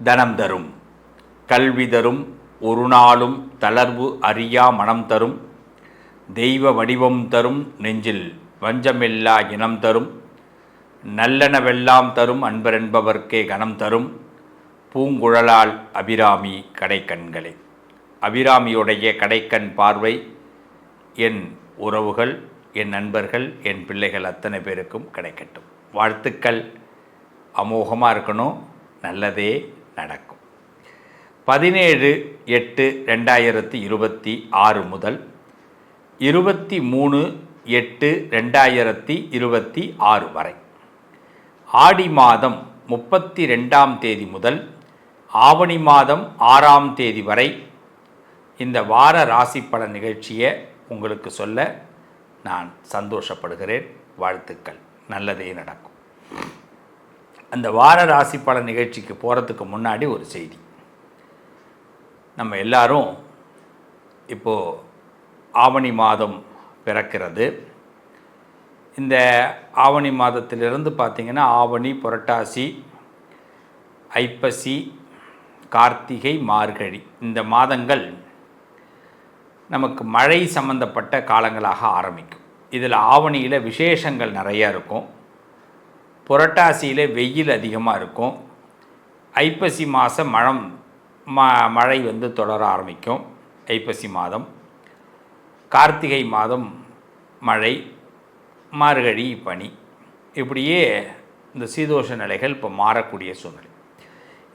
தனம் தரும், கல்வி தரும், ஒரு நாளும் தளர்வு அறியா மனம் தரும், தெய்வ வடிவம் தரும், நெஞ்சில் வஞ்சமில்லா இனம் தரும், நல்லனவெல்லாம் தரும், அன்பரென்பவர்க்கே கணம் தரும், பூங்குழலால் அபிராமி கடைக்கண்களே. அபிராமியுடைய கடைக்கண் பார்வை என் உறவுகள், என் நண்பர்கள், என் பிள்ளைகள் அத்தனை பேருக்கும் கிடைக்கட்டும். வாழ்த்துக்கள். அமோகமாக இருக்கணும், நல்லதே நடக்கும். 17/8/2026 முதல் 23/8/2026 வரை, ஆடி மாதம் 32ஆம் தேதி முதல் ஆவணி மாதம் 6ஆம் தேதி வரை இந்த வார ராசி பல நிகழ்ச்சியை உங்களுக்கு சொல்ல நான் சந்தோஷப்படுகிறேன். வாழ்த்துக்கள், நல்லதே நடக்கும். அந்த வார ராசி பல நிகழ்ச்சிக்கு போகிறதுக்கு முன்னாடி ஒரு செய்தி. நம்ம எல்லாரும் இப்போது ஆவணி மாதம் பிறக்கிறது. இந்த ஆவணி மாதத்திலிருந்து பார்த்திங்கன்னா ஆவணி, புரட்டாசி, ஐப்பசி, கார்த்திகை, மார்கழி இந்த மாதங்கள் நமக்கு மழை சம்பந்தப்பட்ட காலங்களாக ஆரம்பிக்கும். இதில் ஆவணியில் விசேஷங்கள் நிறையா இருக்கும், புரட்டாசியில் வெயில் அதிகமாக இருக்கும், ஐப்பசி மாதம் மழை தொடர ஆரம்பிக்கும். ஐப்பசி மாதம், கார்த்திகை மாதம் மழை, மார்கழி பனி, இப்படியே இந்த சீதோஷ நிலைகள் இப்போ மாறக்கூடிய சூழ்நிலை.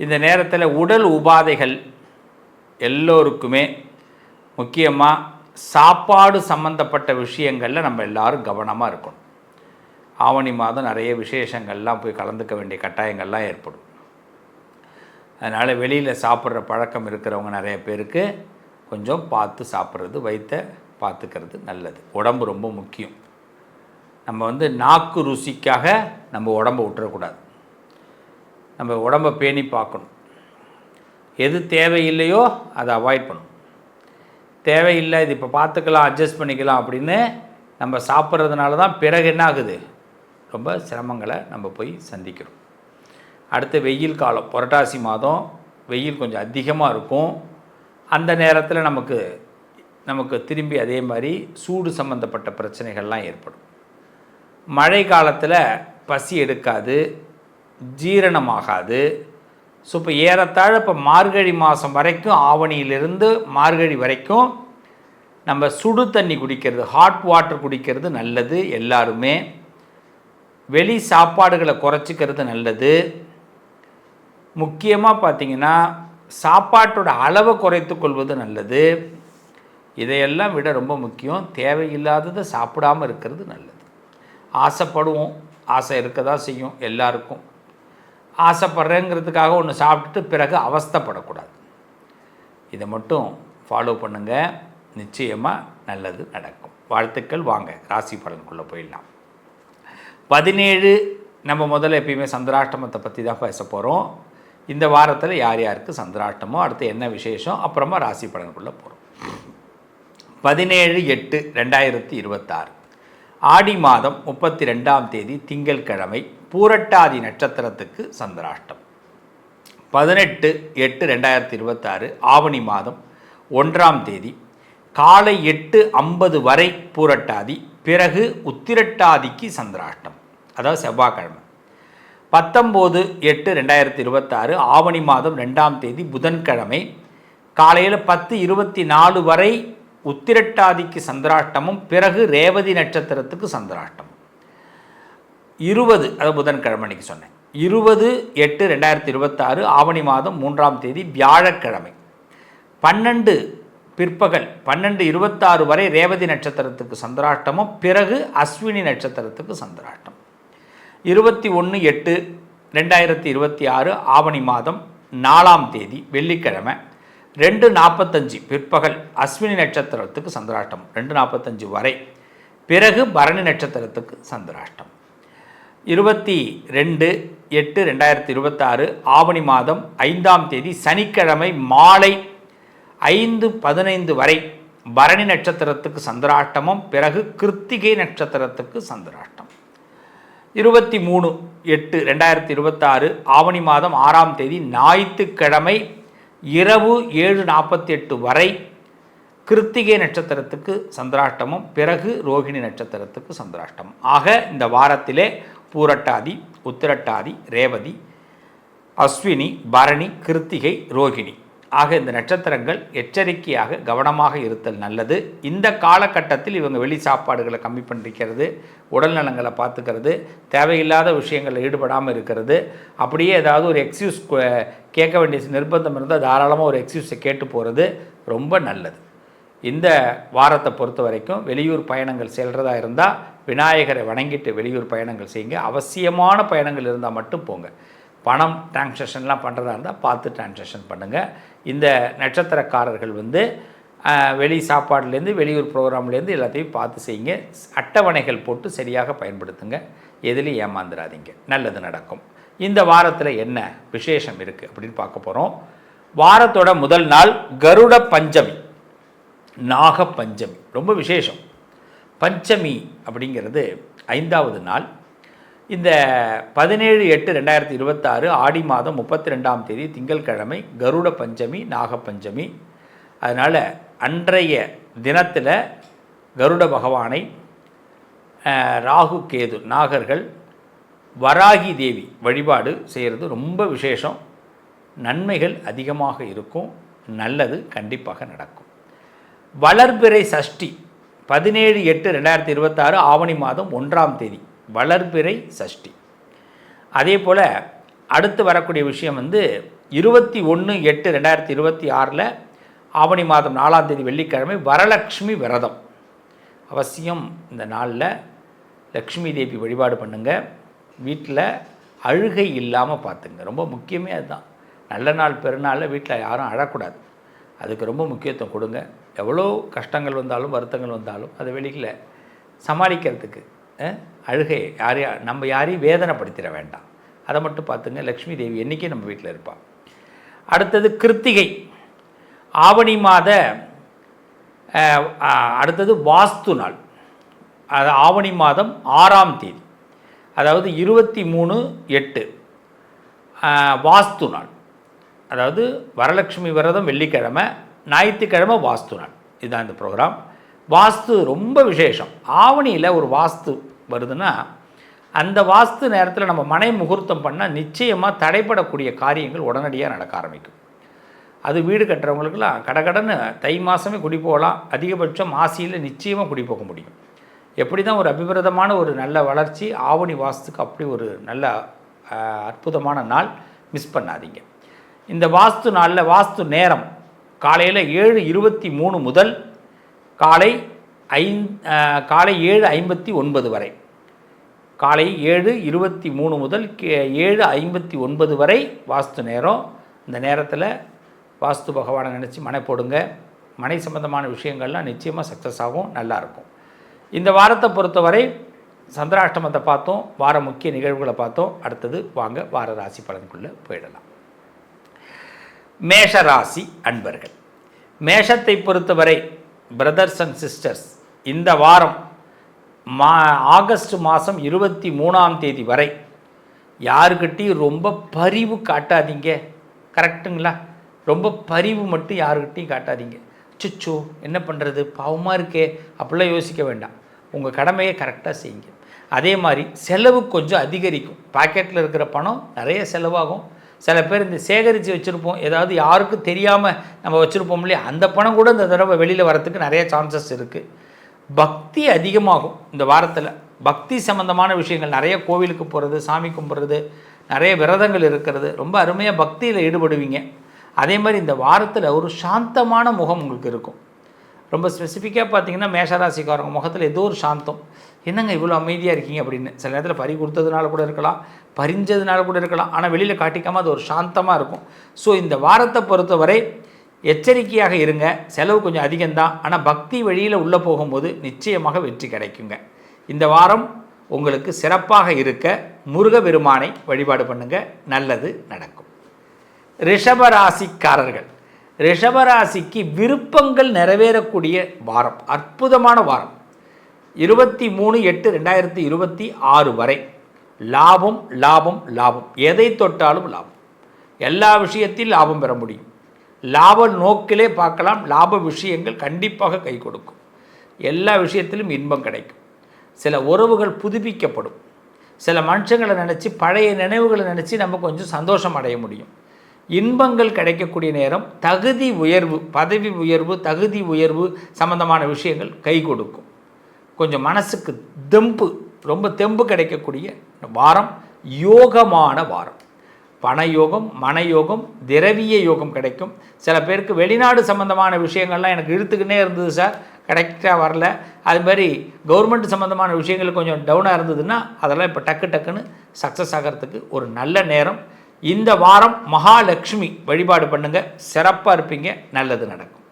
இந்த நேரத்தில் உடல் உபாதைகள் எல்லோருக்குமே, முக்கியமாக சாப்பாடு சம்பந்தப்பட்ட விஷயங்களில் நம்ம எல்லோரும் கவனமாக இருக்கணும். ஆவணி மாதம் நிறைய விசேஷங்கள்லாம் போய் கலந்துக்க வேண்டிய கட்டாயங்கள்லாம் ஏற்படும். அதனால் வெளியில் சாப்பிட்ற பழக்கம் இருக்கிறவங்க நிறைய பேருக்கு கொஞ்சம் பார்த்து சாப்பிட்றது, வயிற்றை பார்த்துக்கிறது நல்லது. உடம்பு ரொம்ப முக்கியம். நம்ம நாக்கு ருசிக்காக நம்ம உடம்பை விட்டுறக்கூடாது. நம்ம உடம்பை பேணி பார்க்கணும். எது தேவையில்லையோ அதை அவாய்ட் பண்ணணும். தேவையில்லை, இது இப்போ பார்த்துக்கலாம், அட்ஜஸ்ட் பண்ணிக்கலாம் அப்படின்னு நம்ம சாப்பிட்றதுனால தான் பிறகு என்ன ஆகுது, ரொம்ப சிரமங்களை நம்ம போய் சந்திக்கிறோம். அடுத்து வெயில் காலம், புரட்டாசி மாதம் வெயில் கொஞ்சம் அதிகமாக இருக்கும். அந்த நேரத்தில் நமக்கு திரும்பி அதே மாதிரி சூடு சம்பந்தப்பட்ட பிரச்சனைகள்லாம் ஏற்படும். மழை காலத்தில் பசி எடுக்காது, ஜீரணமாகாது. ஸோ இப்போ ஏறத்தாழ இப்போ மார்கழி மாதம் வரைக்கும், ஆவணியிலிருந்து மார்கழி வரைக்கும் நம்ம சுடு தண்ணி குடிக்கிறது, ஹாட் வாட்டர் குடிக்கிறது நல்லது. எல்லாருமே வெளி சாப்பாடுகளை குறைச்சிக்கிறது நல்லது. முக்கியமாக பார்த்திங்கன்னா சாப்பாட்டோட அளவை குறைத்து கொள்வது நல்லது. இதையெல்லாம் விட ரொம்ப முக்கியம், தேவையில்லாததை சாப்பிடாமல் இருக்கிறது நல்லது. ஆசைப்படுவோம், ஆசை இருக்க தான் செய்யும் எல்லாருக்கும். ஆசைப்படுறேங்கிறதுக்காக ஒன்று சாப்பிட்டுட்டு பிறகு அவஸ்தைப்படக்கூடாது. இதை மட்டும் ஃபாலோ பண்ணுங்கள், நிச்சயமாக நல்லது நடக்கும். வாழ்த்துக்கள். வாங்க ராசி பலனுக்குள்ளே போயிடலாம். 17 நம்ம முதல்ல எப்பயுமே சந்திராஷ்டமத்தை பற்றி தான் பேச போகிறோம். இந்த வாரத்தில் யார் யாருக்கு சந்திராஷ்டமோ, அடுத்து என்ன விசேஷம், அப்புறமா ராசி பலனுக்குள்ளே போகிறோம். 17/8/2026 ஆடி மாதம் 32ஆம் தேதி திங்கட்கிழமை, பூரட்டாதி நட்சத்திரத்துக்கு சந்திராஷ்டம். 18/8/2026 ஆவணி மாதம் 1ஆம் தேதி காலை 8:50 வரை பூரட்டாதி, பிறகு உத்திரட்டாதிக்கு சந்திராஷ்டம், அதாவது செவ்வாய்க்கிழமை. 19/8/2026 ஆவணி மாதம் 2ஆம் தேதி புதன்கிழமை காலையில் 10:24 வரை உத்திரட்டாதிக்கு சந்திராஷ்டமும், பிறகு ரேவதி நட்சத்திரத்துக்கு சந்திராஷ்டம். 20, அதாவது புதன்கிழமை அன்றைக்கி சொன்னேன், 20/8/2026 ஆவணி மாதம் 3ஆம் தேதி வியாழக்கிழமை 12 பிற்பகல் 12:26 வரை ரேவதி நட்சத்திரத்துக்கு சந்திராஷ்டமும், பிறகு அஸ்வினி நட்சத்திரத்துக்கு சந்திராஷ்டம். 21/8/2026 ஆவணி மாதம் 4ஆம் தேதி வெள்ளிக்கிழமை 2:45 பிற்பகல் அஸ்வினி நட்சத்திரத்துக்கு சந்திராஷ்டம், 2:45 வரை, பிறகு பரணி நட்சத்திரத்துக்கு சந்திராஷ்டம். 22/8/2026 ஆவணி மாதம் 5ஆம் தேதி சனிக்கிழமை மாலை 5:15 வரை பரணி நட்சத்திரத்துக்கு சந்திராஷ்டமும், பிறகு கிருத்திகை நட்சத்திரத்துக்கு சந்திராஷ்டம். 23/8/2026 ஆவணி மாதம் 6ஆம் தேதி ஞாயிற்றுக்கிழமை இரவு 7:48 வரை கிருத்திகை நட்சத்திரத்துக்கு சந்திராஷ்டமம், பிறகு ரோகிணி நட்சத்திரத்துக்கு சந்திராஷ்டமம். ஆக இந்த வாரத்திலே பூரட்டாதி, உத்திரட்டாதி, ரேவதி, அஸ்வினி, பரணி, கிருத்திகை, ரோகிணி ஆக இந்த நட்சத்திரங்கள் எச்சரிக்கையாக கவனமாக இருத்தல் நல்லது. இந்த காலகட்டத்தில் இவங்க வெளி சாப்பாடுகளை கம்மி பண்ணிக்கிறது, உடல் நலங்களை பார்த்துக்கிறது, தேவையில்லாத விஷயங்களில் ஈடுபடாமல் இருக்கிறது. அப்படியே ஏதாவது ஒரு எக்ஸ்கியூஸ் கேட்க வேண்டிய நிர்பந்தம் இருந்தால் தாராளமாக ஒரு எக்ஸ்கியூஸை கேட்டு போகிறது ரொம்ப நல்லது. இந்த வாரத்தை பொறுத்த வரைக்கும் வெளியூர் பயணங்கள் செல்கிறதா இருந்தால் விநாயகரை வணங்கிட்டு வெளியூர் பயணங்கள் செய்யுங்க. அவசியமான பயணங்கள் இருந்தால் மட்டும் போங்க. பணம் டிரான்சாக்ஷன்லாம் பண்ணுறதா இருந்தால் பார்த்து டிரான்சாக்ஷன் பண்ணுங்கள். இந்த நட்சத்திரக்காரர்கள் வெளி சாப்பாடுலேருந்து வெளியூர் ப்ரோக்ராம்லேருந்து எல்லாத்தையும் பார்த்து செய்யுங்க. அட்டவணைகள் போட்டு சரியாக பயன்படுத்துங்க. எதுலேயும் ஏமாந்துடாதீங்க, நல்லது நடக்கும். இந்த வாரத்தில் என்ன விசேஷம் இருக்குது அப்படின்னு பார்க்க போகிறோம். வாரத்தோட முதல் நாள் கருட பஞ்சமி, நாக பஞ்சமி, ரொம்ப விசேஷம். பஞ்சமி அப்படிங்கிறது 5வது நாள். இந்த 17/8/2026 ஆடி மாதம் 32ஆம் தேதி திங்கட்கிழமை கருட பஞ்சமி, நாக பஞ்சமி. அதனால் அன்றைய தினத்தில் கருட பகவானை, ராகு கேது நாகர்கள், வராகி தேவி வழிபாடு செய்கிறது ரொம்ப விசேஷம். நன்மைகள் அதிகமாக இருக்கும், நல்லது கண்டிப்பாக நடக்கும். வளர்பிறை சஷ்டி 17/8/2026 ஆவணி மாதம் 1ஆம் தேதி வளர்பிறை சஷ்டி. அதே போல் அடுத்து வரக்கூடிய விஷயம் 21/8/2026 ஆவணி மாதம் 4ஆம் தேதி வெள்ளிக்கிழமை வரலட்சுமி விரதம். அவசியம் இந்த நாளில் லக்ஷ்மி தேவி வழிபாடு பண்ணுங்கள். வீட்டில் அழுகை இல்லாமல் பார்த்துங்க, ரொம்ப முக்கியமே அதுதான். நல்ல நாள் பெருநாளில் வீட்டில் யாரும் அழக்கூடாது, அதுக்கு ரொம்ப முக்கியத்துவம் கொடுங்க. எவ்வளோ கஷ்டங்கள் வந்தாலும் வருத்தங்கள் வந்தாலும் அதை வெளியில் சமாளிக்கிறதுக்கு அழுகை நம்ம யாரையும் வேதனைப்படுத்திட வேண்டாம், அதை மட்டும் பார்த்துங்க. லக்ஷ்மி தேவி என்றைக்கும் நம்ம வீட்டில் இருப்பாள். அடுத்தது கிருத்திகை ஆவணி மாத அடுத்தது வாஸ்து நாள். அது ஆவணி மாதம் 6ஆம் தேதி, அதாவது 23/8 வாஸ்து நாள். அதாவது வரலட்சுமி விரதம் வெள்ளிக்கிழமை, ஞாயிற்றுக்கிழமை வாஸ்து நாள். இதுதான் இந்த ப்ரோக்ராம். வாஸ்து ரொம்ப விசேஷம். ஆவணியில் ஒரு வாஸ்து வருதுன்னா அந்த வாஸ்து நேரத்தில் நம்ம மனை முகூர்த்தம் பண்ணால் நிச்சயமாக தடைப்படக்கூடிய காரியங்கள் உடனடியாக நடக்க ஆரம்பிக்கும். அது வீடு கட்டுறவங்களுக்கெல்லாம் கடகடன்னு தை மாதமே குடி போகலாம், அதிகபட்சம் மாசியில் நிச்சயமாக குடி போக முடியும். எப்படி தான் ஒரு அபிவிரதமான ஒரு நல்ல வளர்ச்சி ஆவணி வாஸ்துக்கு அப்படி ஒரு நல்ல அற்புதமான நாள், மிஸ் பண்ணாதீங்க. இந்த வாஸ்து நாளில் வாஸ்து நேரம் காலையில் 7:23 முதல் காலை 7:59 வரை. காலை 7:23 முதல் 7:59 வரை வாஸ்து நேரம். இந்த நேரத்தில் வாஸ்து பகவானை நினச்சி மனை போடுங்க. மனை சம்பந்தமான விஷயங்கள்லாம் நிச்சயமாக சக்ஸஸ் ஆகும், நல்லாயிருக்கும். இந்த வாரத்தை பொறுத்தவரை சந்திராஷ்டமத்தை பார்த்தோம், வார முக்கிய நிகழ்வுகளை பார்த்தோம். அடுத்தது வாங்க வார ராசி பலனுக்குள்ளே போயிடலாம். மேஷ ராசி அன்பர்கள், மேஷத்தை பொறுத்தவரை பிரதர்ஸ் அண்ட் சிஸ்டர்ஸ், இந்த வாரம் ஆகஸ்ட் மாதம் 23ஆம் தேதி வரை யாருக்கிட்டையும் ரொம்ப பரிவு காட்டாதீங்க. கரெக்டுங்களா? ரொம்ப பரிவு மட்டும் யாருக்கிட்டையும் காட்டாதீங்க. சுச்சோ என்ன பண்ணுறது, பாவமாக இருக்கே அப்படிலாம் யோசிக்க வேண்டாம். உங்கள் கடமையை கரெக்டாக செய்யுங்க. அதே மாதிரி செலவு கொஞ்சம் அதிகரிக்கும். பாக்கெட்டில் இருக்கிற பணம் நிறைய செலவாகும். சில பேர் இந்த சேகரித்து வச்சுருப்போம், ஏதாவது யாருக்கும் தெரியாமல் நம்ம வச்சுருப்போம் இல்லையா, அந்த பணம் கூட இந்த தடவை வெளியில் வரத்துக்கு நிறைய சான்சஸ் இருக்குது. பக்தி அதிகமாகும் இந்த வாரத்தில். பக்தி சம்பந்தமான விஷயங்கள் நிறைய, கோவிலுக்கு போகிறது, சாமி கும்பிட்றது, நிறைய விரதங்கள் இருக்கிறது, ரொம்ப அருமையாக பக்தியில் ஈடுபடுவீங்க. அதே மாதிரி இந்த வாரத்தில் ஒரு சாந்தமான முகம் உங்களுக்கு இருக்கும். ரொம்ப ஸ்பெசிஃபிக்காக பார்த்தீங்கன்னா மேஷராசிக்காரங்க முகத்தில் ஏதோ ஒரு சாந்தம். என்னங்க இவ்வளோ அமைதியாக இருக்கீங்க அப்படின்னு. சில நேரத்தில் பறி கொடுத்ததுனால கூட இருக்கலாம், பறிஞ்சதுனால கூட இருக்கலாம், ஆனால் வெளியில் காட்டிக்காமல் அது ஒரு சாந்தமாக இருக்கும். ஸோ இந்த வாரத்தை பொறுத்தவரை எச்சரிக்கையாக இருங்க. செலவு கொஞ்சம் அதிகம்தான், ஆனால் பக்தி வழியில் உள்ளே போகும்போது நிச்சயமாக வெற்றி கிடைக்குங்க. இந்த வாரம் உங்களுக்கு சிறப்பாக இருக்க முருகபெருமானை வழிபாடு பண்ணுங்கள், நல்லது நடக்கும். ரிஷபராசிக்காரர்கள், ரிஷபராசிக்கு விருப்பங்கள் நிறைவேறக்கூடிய வாரம், அற்புதமான வாரம். 23/8/2026 வரை லாபம் லாபம் லாபம், எதை தொட்டாலும் லாபம், எல்லா விஷயத்திலும் லாபம் பெற முடியும். லாப நோக்கிலே பார்க்கலாம், லாப விஷயங்கள் கண்டிப்பாக கை கொடுக்கும். எல்லா விஷயத்திலும் இன்பம் கிடைக்கும். சில உறவுகள் புதுப்பிக்கப்படும். சில மனுஷங்களை நினச்சி, பழைய நினைவுகளை நினச்சி நம்ம கொஞ்சம் சந்தோஷம் அடைய முடியும். இன்பங்கள் கிடைக்கக்கூடிய நேரம். தகுதி உயர்வு, பதவி உயர்வு, தகுதி உயர்வு சம்பந்தமான விஷயங்கள் கை கொடுக்கும். கொஞ்சம் மனசுக்கு தெம்பு, ரொம்ப தெம்பு கிடைக்கக்கூடிய வாரம். யோகமான வாரம். பணயோகம், மனயோகம், திரவிய யோகம் கிடைக்கும். சில பேருக்கு வெளிநாடு சம்மந்தமான விஷயங்கள்லாம் எனக்கு இழுத்துக்கினே இருந்தது சார், கரெக்டாக வரல. அதுமாதிரி கவர்மெண்ட் சம்மந்தமான விஷயங்கள் கொஞ்சம் டவுனாக இருந்ததுன்னா அதெல்லாம் இப்போ டக்குன்னு சக்ஸஸ் ஆகிறதுக்கு ஒரு நல்ல நேரம். இந்த வாரம் மகாலட்சுமி வழிபாடு பண்ணுங்கள், சிறப்பாக இருப்பீங்க, நல்லது நடக்கும்.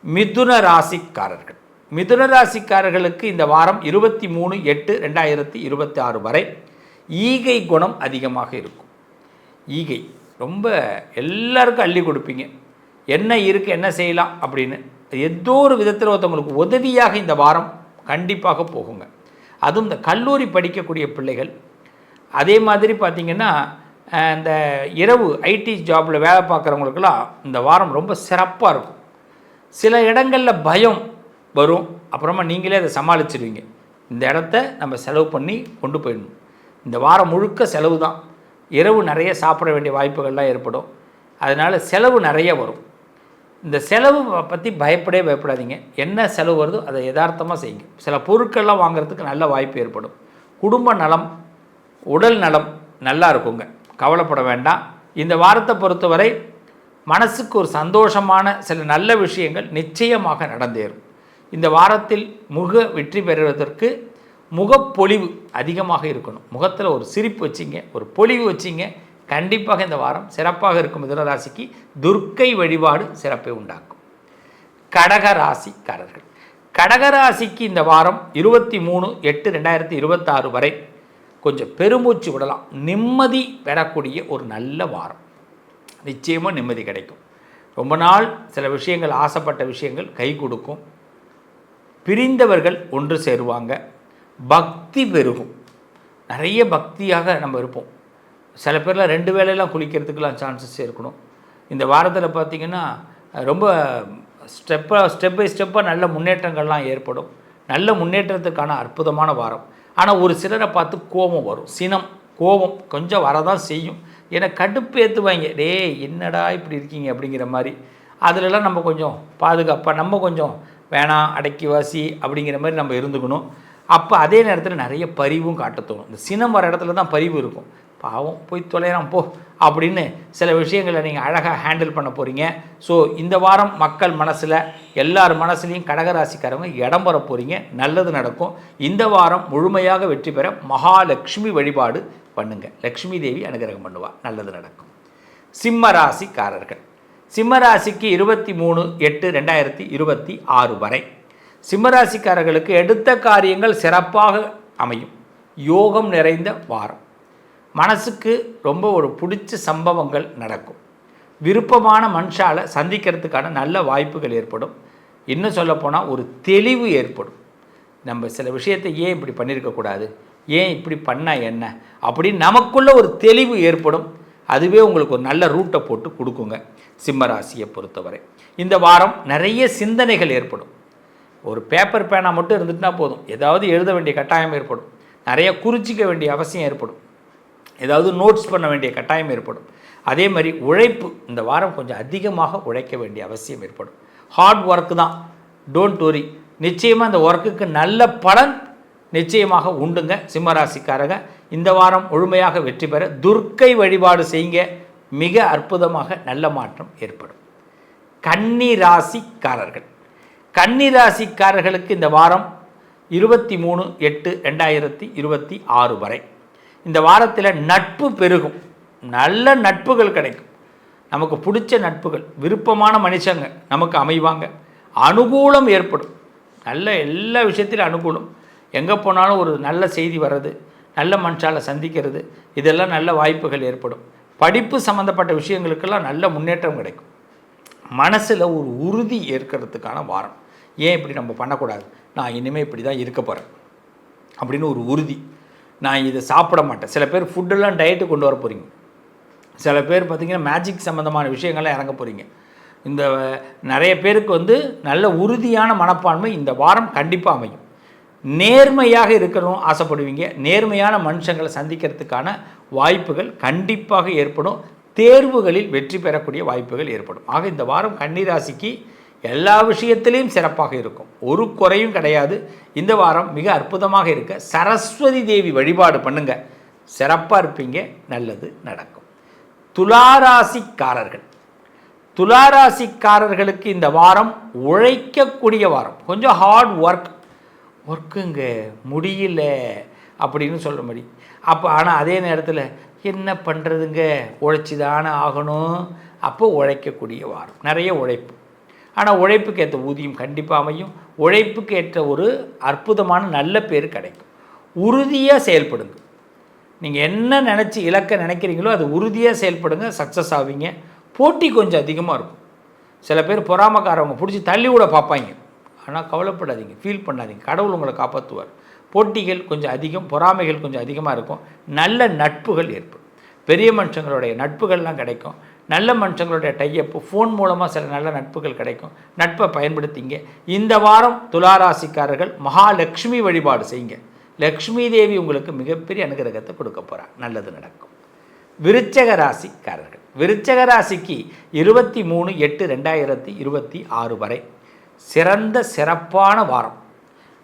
மிதுன ராசிக்காரர்கள். மிதுன ராசிக்காரர்களுக்கு இந்த வாரம் 23/8/2026 வரை ஈகை குணம் அதிகமாக இருக்கும். ஈகை ரொம்ப எல்லாருக்கும் அள்ளி கொடுப்பீங்க. என்ன இருக்குது, என்ன செய்யலாம் அப்படின்னு ஏதோ ஒரு விதத்தில் ஒருத்தவங்களுக்கு உதவியாக இந்த வாரம் கண்டிப்பாக போகுங்க. அதுவும் இந்த கல்லூரி படிக்கக்கூடிய பிள்ளைகள், அதே மாதிரி பார்த்திங்கன்னா இந்த இரவு ஐடி ஜாபில் வேலை பார்க்குறவங்களுக்கெல்லாம் இந்த வாரம் ரொம்ப சிறப்பாக இருக்கும். சில இடங்களில் பயம் வரும், அப்புறமா நீங்களே அதை சமாளிச்சிடுவீங்க. இந்த இடத்த நம்ம செலவு பண்ணி கொண்டு போயிடணும். இந்த வாரம் முழுக்க செலவு தான். இரவு நிறைய சாப்பிட வேண்டிய வாய்ப்புகள்லாம் ஏற்படும். அதனால் செலவு நிறைய வரும். இந்த செலவு பற்றி பயப்படாதீங்க. என்ன செலவு வருதோ அதை யதார்த்தமாக செய்யுங்க. சில பொருட்கள்லாம் வாங்குறதுக்கு நல்ல வாய்ப்பு ஏற்படும். குடும்ப நலம், உடல் நலம் நல்லா இருக்குங்க, கவலைப்பட வேண்டாம். இந்த வாரத்தை பொறுத்தவரை மனசுக்கு ஒரு சந்தோஷமான சில நல்ல விஷயங்கள் நிச்சயமாக நடந்தேறும். இந்த வாரத்தில் வெற்றி பெறுவதற்கு முகப்பொலிவு அதிகமாக இருக்கணும். முகத்தில் ஒரு சிரிப்பு வச்சிங்க, ஒரு பொலிவு வச்சிங்க, கண்டிப்பாக இந்த வாரம் சிறப்பாக இருக்கும். மிதுன ராசிக்கு துர்க்கை வழிபாடு சிறப்பை உண்டாக்கும். கடகராசிக்காரர்கள். கடகராசிக்கு இந்த வாரம் 23/8/2026 வரை கொஞ்சம் பெருமூச்சு விடலாம். நிம்மதி பெறக்கூடிய ஒரு நல்ல வாரம். நிச்சயமாக நிம்மதி கிடைக்கும். ரொம்ப நாள் சில விஷயங்கள், ஆசைப்பட்ட விஷயங்கள் கை கொடுக்கும். பிரிந்தவர்கள் ஒன்று சேருவாங்க. பக்தி பெருகும். நிறைய பக்தியாக நம்ம இருப்போம். சில பேரில் 2 வேளையெல்லாம் குளிக்கிறதுக்கெல்லாம் சான்சஸ் இருக்கணும். இந்த வாரத்தில் பார்த்திங்கன்னா ரொம்ப ஸ்டெப் பை ஸ்டெப்பாக நல்ல முன்னேற்றங்கள்லாம் ஏற்படும். நல்ல முன்னேற்றத்துக்கான அற்புதமான வாரம். ஆனால் ஒரு சிலரை பார்த்து கோபம் வரும். கோபம் கொஞ்சம் வரதான் செய்யும். ஏன்னா கடுப்பு ஏற்றுவாங்க, என்னடா இப்படி இருக்கீங்க அப்படிங்கிற மாதிரி. அதிலெல்லாம் நம்ம கொஞ்சம் பாதுகாப்பாக, நம்ம கொஞ்சம் வேணாம், அடக்கி வாசி அப்படிங்கிற மாதிரி நம்ம இருந்துக்கணும். அப்போ அதே நேரத்தில் நிறைய பரிவும் காட்ட தோணும். இந்த சினம் வர இடத்துல தான் பரிவு இருக்கும். பாவம் போய் தொலைறான் போ அப்படின்னு சில விஷயங்களை நீங்கள் அழகாக ஹேண்டில் பண்ண போகிறீங்க. ஸோ இந்த வாரம் மக்கள் மனசில், எல்லார் மனசுலையும் கடகராசிக்காரங்க இடம் பெற போகிறீங்க. நல்லது நடக்கும். இந்த வாரம் முழுமையாக வெற்றி பெற மகாலட்சுமி வழிபாடு பண்ணுங்கள். லக்ஷ்மி தேவி அனுகிரகம் பண்ணுவாள், நல்லது நடக்கும். சிம்ம ராசிக்காரர்கள். சிம்மராசிக்கு 23/8/2026 வரை சிம்மராசிக்காரர்களுக்கு எடுத்த காரியங்கள் சிறப்பாக அமையும். யோகம் நிறைந்த வாரம். மனசுக்கு ரொம்ப ஒரு பிடிச்ச சம்பவங்கள் நடக்கும். விருப்பமான மனுஷால சந்திக்கிறதுக்கான நல்ல வாய்ப்புகள் ஏற்படும். இன்னும் சொல்லப்போனால் ஒரு தெளிவு ஏற்படும். நம்ம சில விஷயத்தை ஏன் இப்படி பண்ணியிருக்கக்கூடாது, ஏன் இப்படி பண்ணால் என்ன அப்படின்னு நமக்குள்ள ஒரு தெளிவு ஏற்படும். அதுவே உங்களுக்கு ஒரு நல்ல ரூட்டை போட்டு கொடுக்குங்க. சிம்மராசியை பொறுத்தவரை இந்த வாரம் நிறைய சிந்தனைகள் ஏற்படும். ஒரு பேப்பர் பேனா மட்டும் இருந்துட்டுனா போதும், ஏதாவது எழுத வேண்டிய கட்டாயம் ஏற்படும். நிறைய குறிச்சிக்க வேண்டிய அவசியம் ஏற்படும். ஏதாவது நோட்ஸ் பண்ண வேண்டிய கட்டாயம் ஏற்படும். அதே மாதிரி உழைப்பு இந்த வாரம் கொஞ்சம் அதிகமாக உழைக்க வேண்டிய அவசியம் ஏற்படும். ஹார்ட் ஒர்க்கு தான், டோன்ட் வரி. நிச்சயமாக இந்த ஒர்க்குக்கு நல்ல பலன் நிச்சயமாக உண்டுங்க. சிம்மராசிக்காரங்க இந்த வாரம் முழுமையாக வெற்றி பெற துர்க்கை வழிபாடு செய்யுங்க. மிக அற்புதமாக நல்ல மாற்றம் ஏற்படும். கன்னிராசிக்காரர்கள். கன்னிராசிக்காரர்களுக்கு இந்த வாரம் 23/8/2026 வரை இந்த வாரத்தில் நட்பு பெருகும். நல்ல நட்புகள் கிடைக்கும். நமக்கு பிடிச்ச நட்புகள், விருப்பமான மனுஷங்க நமக்கு அமைவாங்க. அனுகூலம் ஏற்படும். நல்ல எல்லா விஷயத்திலும் அனுகூலம். எங்கே போனாலும் ஒரு நல்ல செய்தி வர்றது, நல்ல மனுஷால சந்திக்கிறது, இதெல்லாம் நல்ல வாய்ப்புகள் ஏற்படும். படிப்பு சம்மந்தப்பட்ட விஷயங்களுக்கெல்லாம் நல்ல முன்னேற்றம் கிடைக்கும். மனசில் ஒரு உறுதி ஏற்கிறதுக்கான வாரம். ஏன் இப்படி நம்ம பண்ணக்கூடாது, நான் இனிமேல் இப்படி தான் இருக்க போகிறேன் அப்படின்னு ஒரு உறுதி. நான் இதை சாப்பிட மாட்டேன். சில பேர் ஃபுட்டெல்லாம் டயட்டு கொண்டு வர போகிறீங்க. சில பேர் பார்த்திங்கன்னா மேஜிக் சம்மந்தமான விஷயங்கள்லாம் இறங்க போகிறீங்க. இந்த நிறைய பேருக்கு நல்ல உறுதியான மனப்பான்மை இந்த வாரம் கண்டிப்பாக அமையும். நேர்மையாக இருக்கணும் ஆசைப்படுவீங்க. நேர்மையான மனுஷங்களை சந்திக்கிறதுக்கான வாய்ப்புகள் கண்டிப்பாக ஏற்படும். தேர்வுகளில் வெற்றி பெறக்கூடிய வாய்ப்புகள் ஏற்படும். ஆக இந்த வாரம் கன்னிராசிக்கு எல்லா விஷயத்திலையும் சிறப்பாக இருக்கும். ஒரு குறையும் கிடையாது. இந்த வாரம் மிக அற்புதமாக இருக்க சரஸ்வதி தேவி வழிபாடு பண்ணுங்க, சிறப்பாக இருப்பீங்க, நல்லது நடக்கும். துளாராசிக்காரர்களுக்கு இந்த வாரம் உழைக்கக்கூடிய வாரம். கொஞ்சம் ஹார்ட் ஒர்க்குங்க, முடியல அப்படின்னு சொல்ல முடியும். அப்போ ஆனால் அதே நேரத்தில் என்ன பண்ணுறதுங்க, உழைச்சி தானே ஆகணும். அப்போ உழைக்கக்கூடிய வாரம், நிறைய உழைப்பு. ஆனால் உழைப்புக்கு ஏற்ற ஊதியம் கண்டிப்பாக அமையும். உழைப்புக்கு ஏற்ற ஒரு அற்புதமான நல்ல பேர் கிடைக்கும். உறுதியாக செயல்படுங்க. நீங்கள் என்ன நினச்சி இலக்கை நினைக்கிறீங்களோ அது உறுதியாக செயல்படுங்க, சக்ஸஸ் ஆவீங்க. போட்டி கொஞ்சம் அதிகமாக இருக்கும். சில பேர் பொறாமக்காரவங்க பிடிச்சி தள்ளி விட பார்ப்பாங்க. ஆனால் கவலைப்படாதீங்க, ஃபீல் பண்ணாதீங்க, கடவுள் உங்களை காப்பாற்றுவார். போட்டிகள் கொஞ்சம் அதிகம், பொறாமைகள் கொஞ்சம் அதிகமாக இருக்கும். நல்ல நட்புகள் ஏற்படும். பெரிய மனுஷங்களுடைய நட்புகள்லாம் கிடைக்கும். நல்ல மனுஷங்களுடைய டையப்பு, ஃபோன் மூலமாக சில நல்ல நட்புகள் கிடைக்கும். நட்பை பயன்படுத்திங்க. இந்த வாரம் துளாராசிக்காரர்கள் மகாலட்சுமி வழிபாடு செய்யுங்க. லக்ஷ்மி தேவி உங்களுக்கு மிகப்பெரிய அனுகிரகத்தை கொடுக்க போகிறார், நல்லது நடக்கும். விருச்சக ராசிக்கு 23/8/2026 வரை சிறப்பான வாரம்.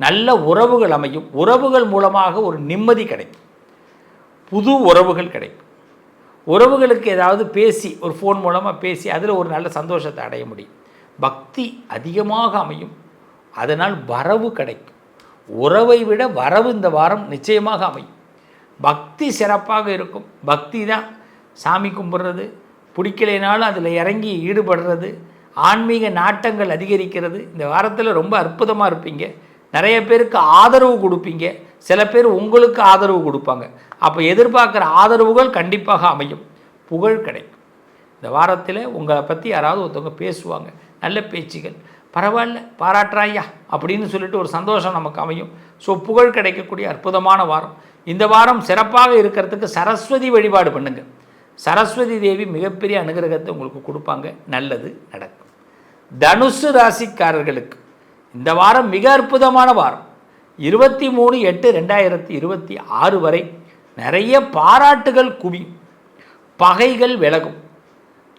நல்ல உறவுகள் அமையும். உறவுகள் மூலமாக ஒரு நிம்மதி கிடைக்கும். புது உறவுகள் கிடைக்கும். உறவுகளுக்கு ஏதாவது பேசி, ஒரு ஃபோன் மூலமாக பேசி அதில் ஒரு நல்ல சந்தோஷத்தை அடைய முடியும். பக்தி அதிகமாக அமையும். அதனால் வரவு கிடைக்கும். உறவை விட வரவு இந்த வாரம் நிச்சயமாக அமையும். பக்தி சிறப்பாக இருக்கும். பக்தி தான் சாமி கும்பிட்றது, பிடிக்கலைனாலும் அதில் இறங்கி ஈடுபடுறது, ஆன்மீக நாட்டங்கள் அதிகரிக்கிறது. இந்த வாரத்தில் ரொம்ப அற்புதமாக இருப்பீங்க. நிறைய பேருக்கு ஆதரவு கொடுப்பீங்க. சில பேர் உங்களுக்கு ஆதரவு கொடுப்பாங்க. அப்போ எதிர்பார்க்குற ஆதரவுகள் கண்டிப்பாக அமையும். புகழ் கிடைக்கும். இந்த வாரத்தில் உங்களை பற்றி யாராவது ஒருத்தவங்க பேசுவாங்க, நல்ல பேச்சுகள், பரவாயில்ல பாராட்டுறாயா அப்படின்னு சொல்லிட்டு ஒரு சந்தோஷம் நமக்கு அமையும். ஸோ புகழ் கிடைக்கக்கூடிய அற்புதமான வாரம். இந்த வாரம் சிறப்பாக இருக்கிறதுக்கு சரஸ்வதி வழிபாடு பண்ணுங்க. சரஸ்வதி தேவி மிகப்பெரிய அனுகிரகத்தை உங்களுக்கு கொடுப்பாங்க, நல்லது நடக்கும். தனுசு ராசிக்காரர்களுக்கு இந்த வாரம் மிக அற்புதமான வாரம். 23/8/2026 வரை நிறைய பாராட்டுகள் குவியும். பகைகள் விலகும்.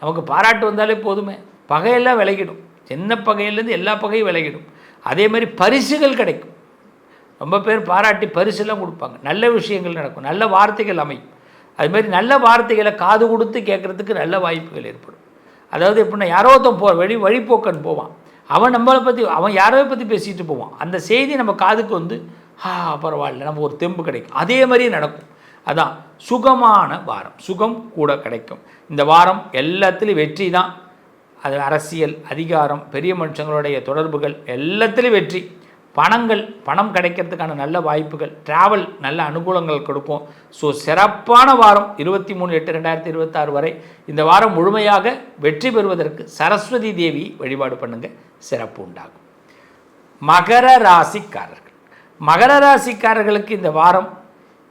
நமக்கு பாராட்டு வந்தாலே போதுமே, பகையெல்லாம் விலகிடும். சின்ன பகையிலேருந்து எல்லா பகையும் விலகிடும். அதே மாதிரி பரிசுகள் கிடைக்கும். ரொம்ப பேர் பாராட்டி பரிசுலாம் கொடுப்பாங்க. நல்ல விஷயங்கள் நடக்கும். நல்ல வார்த்தைகள் அமையும். அதுமாதிரி நல்ல வார்த்தைகளை காது கொடுத்து கேட்குறதுக்கு நல்ல வாய்ப்புகள் ஏற்படும். அதாவது எப்படின்னா, யாரோ ஒருத்தன் வழிபோக்கன் போவான், அவன் நம்மளை பற்றி, அவன் யாரோ பற்றி பேசிட்டு போவான். அந்த செய்தி நம்ம காதுக்கு பரவாயில்ல, நம்ம ஒரு தெம்பு கிடைக்கும். அதே மாதிரி நடக்கும். அதான் சுகமான வாரம். சுகம் கூட கிடைக்கும். இந்த வாரம் எல்லாத்துலேயும் வெற்றி தான். அது அரசியல், அதிகாரம், பெரிய மனுஷங்களுடைய தொடர்புகள் எல்லாத்துலேயும் வெற்றி. பணம் கிடைக்கிறதுக்கான நல்ல வாய்ப்புகள், ட்ராவல் நல்ல அனுகூலங்கள் கொடுக்கும். ஸோ சிறப்பான வாரம் 23/8/2026 வரை. இந்த வாரம் முழுமையாக வெற்றி பெறுவதற்கு சரஸ்வதி தேவி வழிபாடு பண்ணுங்கள், சிறப்பு உண்டாகும். மகர ராசிக்காரர்களுக்கு இந்த வாரம்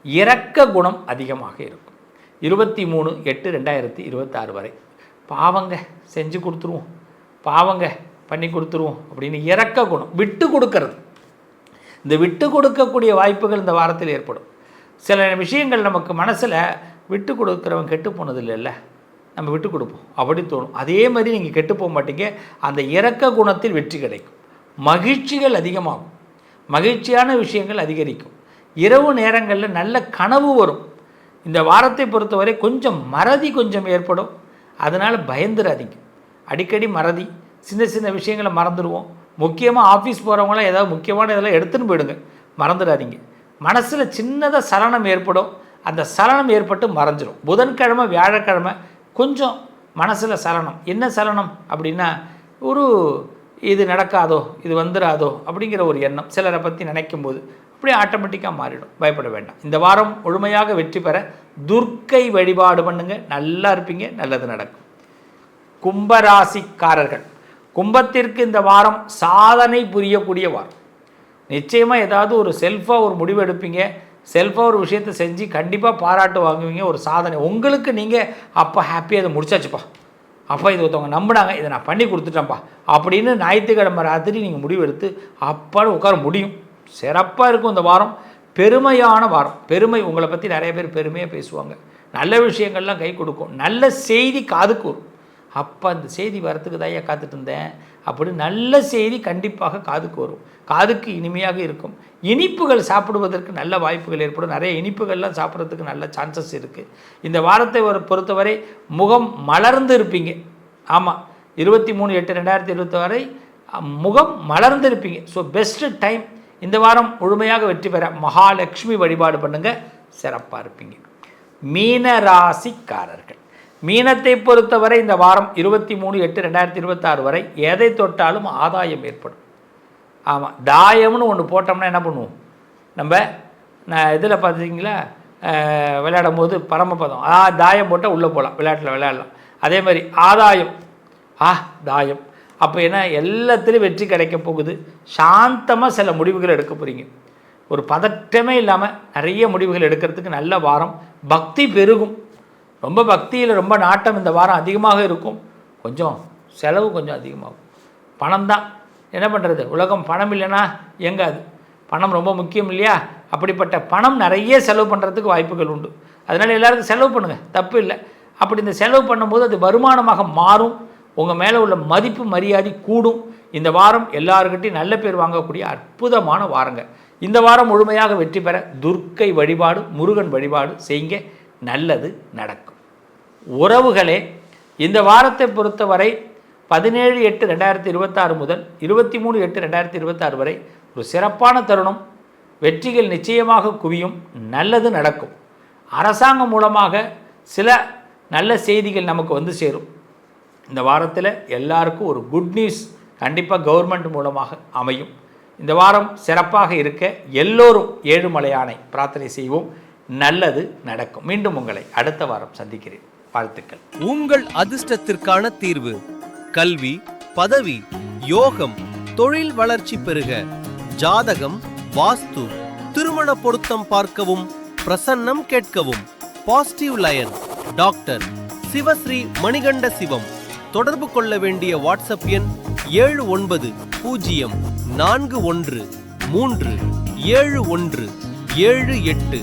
இரக்க குணம் அதிகமாக இருக்கும். 23/8/2026 வரை. பாவங்க செஞ்சு கொடுத்துருவோம், பாவங்க பண்ணி கொடுத்துருவோம் அப்படின்னு இரக்க குணம், விட்டு கொடுக்கறது. இந்த விட்டு கொடுக்கக்கூடிய வாய்ப்புகள் இந்த வாரத்தில் ஏற்படும். சில விஷயங்கள் நமக்கு மனசில் விட்டு கொடுக்குறவன் கெட்டு போனது இல்லைல்ல, நம்ம விட்டு கொடுப்போம் அப்படி தோணும். அதே மாதிரி நீங்கள் கெட்டு போக மாட்டீங்க. அந்த இரக்க குணத்தில் வெற்றி கிடைக்கும். மகிழ்ச்சிகள் அதிகமாகும். மகிழ்ச்சியான விஷயங்கள் அதிகரிக்கும். இரவு நேரங்களில் நல்ல கனவு வரும். இந்த வாரத்தை பொறுத்தவரை மறதி ஏற்படும். அதனால் பயந்துடாதீங்க. அடிக்கடி மறதி, சின்ன விஷயங்களை மறந்துடுவோம். முக்கியமாக ஆஃபீஸ் போகிறவங்களாம் ஏதாவது முக்கியமான இதெல்லாம் எடுத்துன்னு போயிடுங்க, மறந்துடாதீங்க. மனசில் சின்னதாக சலனம் ஏற்படும். அந்த சலனம் ஏற்பட்டு மறைஞ்சிடும். புதன்கிழமை வியாழக்கிழமை கொஞ்சம் மனசில் சலனம். என்ன சலனம் அப்படின்னா, இது நடக்காதோ, இது வந்துடாதோ அப்படிங்கிற ஒரு எண்ணம் சிலரை பற்றி நினைக்கும் போது அப்படியே ஆட்டோமேட்டிக்காக மாறிடும். பயப்பட வேண்டாம். இந்த வாரம் முழுமையாக வெற்றி பெற துர்க்கை வழிபாடு பண்ணுங்கள், நல்லா இருப்பீங்க, நல்லது நடக்கும். கும்பராசிக்காரர்கள், கும்பத்திற்கு இந்த வாரம் சாதனை புரியக்கூடிய வாரம். நிச்சயமாக ஏதாவது ஒரு செல்ஃபாக ஒரு முடிவு எடுப்பீங்க, செல்ஃபாக ஒரு விஷயத்தை செஞ்சு கண்டிப்பாக பாராட்டு வாங்குவீங்க. ஒரு சாதனை உங்களுக்கு நீங்கள் அப்போ ஹாப்பியாக அதை முடிச்சாச்சுப்பா, அப்போ இது ஒருத்தவங்க நம்பினாங்க, இதை நான் பண்ணி கொடுத்துட்டேன்ப்பா அப்படின்னு ஞாயிற்றுக்கிழமை ராத்திரி நீங்கள் முடிவெடுத்து அப்பாடு உட்கார முடியும். சிறப்பாக இருக்கும் இந்த வாரம். பெருமையான வாரம். பெருமை உங்களை பற்றி நிறைய பேர் பெருமையாக பேசுவாங்க. நல்ல விஷயங்கள்லாம் கை கொடுக்கும். நல்ல செய்தி காதுக்கு வரும். அப்போ அந்த செய்தி வரத்துக்கு தான் காத்துட்டு இருந்தேன் அப்படின்னு நல்ல செய்தி கண்டிப்பாக காதுக்கு வரும். காதுக்கு இனிமையாக இருக்கும். இனிப்புகள் சாப்பிடுவதற்கு நல்ல வாய்ப்புகள் ஏற்படும். நிறைய இனிப்புகள்லாம் சாப்பிட்றதுக்கு நல்ல சான்சஸ் இருக்குது. இந்த வாரத்தை பொறுத்தவரை முகம் மலர்ந்து இருப்பீங்க. ஆமாம், 23/8/2020 வரை முகம் மலர்ந்து இருப்பீங்க. So best time. இந்த வாரம் முழுமையாக வெற்றி பெற மகாலட்சுமி வழிபாடு பண்ணுங்கள், சிறப்பாக இருப்பீங்க. மீனராசிக்காரர்கள், மீனத்தை பொறுத்தவரை இந்த வாரம் 23/8/2026 வரை எதை தொட்டாலும் ஆதாயம் ஏற்படும். ஆமாம், தாயம்னு ஒன்று போட்டோம்னா என்ன பண்ணுவோம் நம்ம, நான் இதில் பார்த்தீங்களா விளையாடும் போது பரமபதம் தாயம் போட்டால் உள்ளே போகலாம், விளையாட்டில் விளையாடலாம். அதே மாதிரி ஆதாயம், தாயம். அப்போ என்ன, எல்லாத்துலேயும் வெற்றி கிடைக்க போகுது. சாந்தமாக சில முடிவுகள் எடுக்க போகிறீங்க. ஒரு பதட்டமே இல்லாமல் நிறைய முடிவுகள் எடுக்கிறதுக்கு நல்ல வாரம். பக்தி பெருகும். ரொம்ப பக்தியில் ரொம்ப நாட்டம் இந்த வாரம் அதிகமாக இருக்கும். கொஞ்சம் செலவு கொஞ்சம் அதிகமாகும். பணம் தான் என்ன பண்ணுறது, உலகம் பணம் இல்லைன்னா எங்காது. பணம் ரொம்ப முக்கியம் இல்லையா? அப்படிப்பட்ட பணம் நிறைய செலவு பண்ணுறதுக்கு வாய்ப்புகள் உண்டு. அதனால் எல்லாருக்கும் செலவு பண்ணுங்கள், தப்பு இல்லை. அப்படி இந்த செலவு பண்ணும்போது அது வருமானமாக மாறும். உங்கள் மேலே உள்ள மதிப்பு மரியாதை கூடும். இந்த வாரம் எல்லாருக்கிட்டையும் நல்ல பேர் வாங்கக்கூடிய அற்புதமான வாரங்க. இந்த வாரம் முழுமையாக வெற்றி பெற துர்க்கை வழிபாடு, முருகன் வழிபாடு செய்யுங்க, நல்லது நடக்கும். உறவுகளே, இந்த வாரத்தை பொறுத்தவரை 17/8/2026 முதல் 23/8/2026 வரை ஒரு சிறப்பான தருணம். வெற்றிகள் நிச்சயமாக குவியும், நல்லது நடக்கும். அரசாங்கம் மூலமாக சில நல்ல செய்திகள் நமக்கு வந்து சேரும். இந்த வாரத்தில் எல்லாருக்கும் ஒரு குட் நியூஸ் கண்டிப்பாக கவர்மெண்ட் மூலமாக அமையும். இந்த வாரம் சிறப்பாக இருக்க எல்லோரும் ஏழுமலையானை பிரார்த்தனை செய்வோம், நல்லது நடக்கும். மீண்டும் உங்களை அடுத்த வாரம் சந்திக்கிறேன். வாழ்த்துக்கள். உங்கள் அதிர்ஷ்டத்திற்கான தீர்வு: கல்வி, பதவி, யோகம், தொழில் வளர்ச்சி பெருக, ஜாதகம், வாஸ்து, திருமண பொருத்தம் பார்க்கவும், பிரசன்னம் கேட்கவும். Positive lion doctor Sivasri Manikanda Sivam. தொடர்பு கொள்ள வேண்டிய வாட்ஸ்அப் எண் 7904137178.